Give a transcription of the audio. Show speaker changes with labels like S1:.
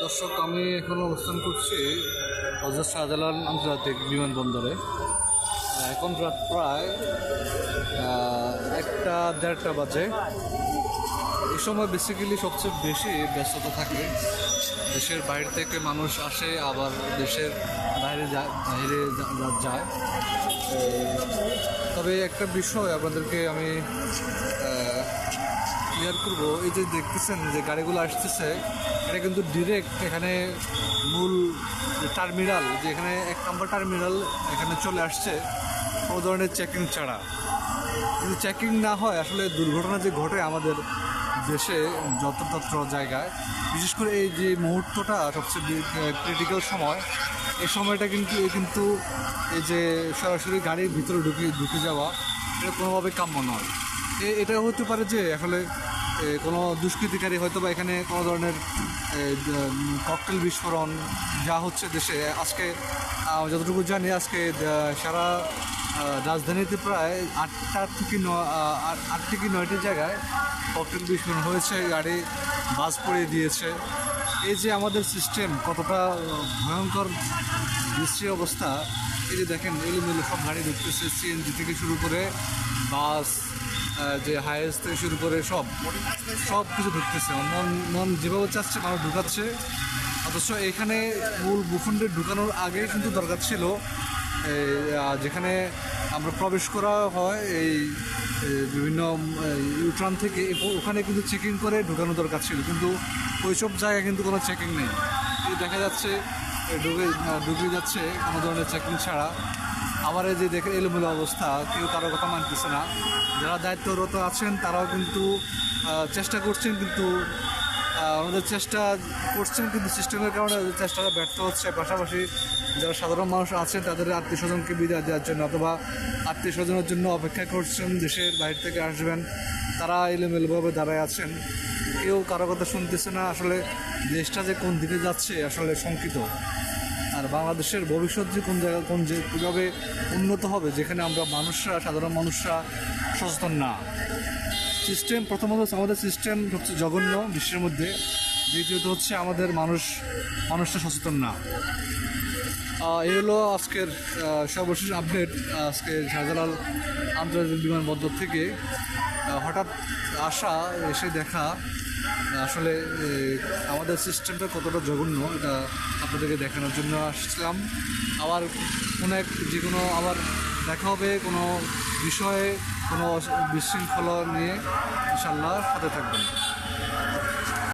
S1: দর্শক, আমি এখন অবস্থান করছি হযরত শাহজালাল আন্তর্জাতিক বিমানবন্দরে। এখন রাত প্রায় 1-1:30 বাজে। এই সময় বেসিক্যালি সবচেয়ে বেশি ব্যস্ততা থাকে। দেশের বাইরে থেকে মানুষ আসে, আবার দেশের বাইরে যায়। তবে একটা বিষয় আপনাদেরকে আমি ক্লিয়ার করবো, এই যে দেখতেছেন যে গাড়িগুলো আসতেছে, এটা কিন্তু ডিরেক্ট এখানে মূল টার্মিনাল, যে এখানে 1 নম্বর টার্মিনাল এখানে চলে আসছে কোনো ধরনের চেকিং ছাড়া। যদি চেকিং না হয়, আসলে দুর্ঘটনা যে ঘটে আমাদের দেশে যত্রতত্র জায়গায়, বিশেষ করে এই যে মুহূর্তটা সবচেয়ে ক্রিটিক্যাল সময়, এই সময়টা কিন্তু এই যে সরাসরি গাড়ির ভিতরে ঢুকে যাওয়া, এটা কোনোভাবে কাম্য নয়। এটা হতে পারে যে আসলে কোনো দুষ্কৃতিকারী হয়তো বা এখানে কোনো ধরনের ককটেল বিস্ফোরণ যা হচ্ছে দেশে আজকে, যতটুকু জানি আজকে সারা রাজধানীতে প্রায় 8 থেকে 9টি জায়গায় ককটেল বিস্ফোরণ হয়েছে, গাড়ি বাস পড়িয়ে দিয়েছে। এই যে আমাদের সিস্টেম কতটা ভয়ঙ্কর দৃষ্টি অবস্থা, এই যে দেখেন এলোমেলো সব গাড়ি ঢুকতেছে, সিএনজি থেকে শুরু করে বাস, যে হাইওয়ে থেকে শুরু করে সব কিছু ঢুকতেছে। মন যেভাবে চাচ্ছে মানুষ ঢুকাচ্ছে, অথচ এখানে মূল ভূখণ্ডে ঢুকানোর আগেই কিন্তু দরকার ছিল যেখানে আমরা প্রবেশ করা হয় এই বিভিন্ন ইউটার্ন থেকে, ওখানে কিন্তু চেকিং করে ঢুকানো দরকার ছিল, কিন্তু ওইসব জায়গায় কিন্তু কোনো চেকিং নেই। দেখা যাচ্ছে ঢুকে যাচ্ছে কোনো ধরনের চেকিং ছাড়া। আবার এই যে দেখেন এলোমেলো অবস্থা, কেউ কারো কথা মানতেছে না। যারা দায়িত্বরত আছেন তারাও কিন্তু চেষ্টা করছেন, কিন্তু আমাদের চেষ্টা করছেন, কিন্তু সিস্টেমের কারণে ওদের চেষ্টাটা ব্যর্থ হচ্ছে। পাশাপাশি যারা সাধারণ মানুষ আছেন তাদের আত্মীয়স্বজনকে বিদায় দেওয়ার জন্য অথবা আত্মীয়স্বজনের জন্য অপেক্ষা করছেন, দেশের বাইরে থেকে আসবেন, তারা এলোমেলোভাবে দাঁড়ায় আছেন। কেউ কারো কথা শুনতেছে না। আসলে দেশটা যে কোন দিকে যাচ্ছে আসলে শঙ্কিত। আর বাংলাদেশের ভবিষ্যৎ যে কীভাবে উন্নত হবে, যেখানে আমরা সাধারণ মানুষরা সচেতন না। সিস্টেম প্রথমত আমাদের সিস্টেম সবচেয়ে জঘন্য বিশ্বের মধ্যে, দ্বিতীয়ত হচ্ছে আমাদের মানুষটা সচেতন না। এই হলো আজকের সর্বশেষ আপডেট। আজকে শাহজালাল আন্তর্জাতিক বিমানবন্দর থেকে হঠাৎ আসা, এসে দেখা আসলে আমাদের সিস্টেমটা কতটা জঘন্য, এটা আপনাদেরকে দেখানোর জন্য আসছিলাম। আবার আবার দেখা হবে কোনো বিষয়ে, কোনো বিশৃঙ্খলা নিয়ে। ইনশাআল্লাহ সাথে থাকবেন।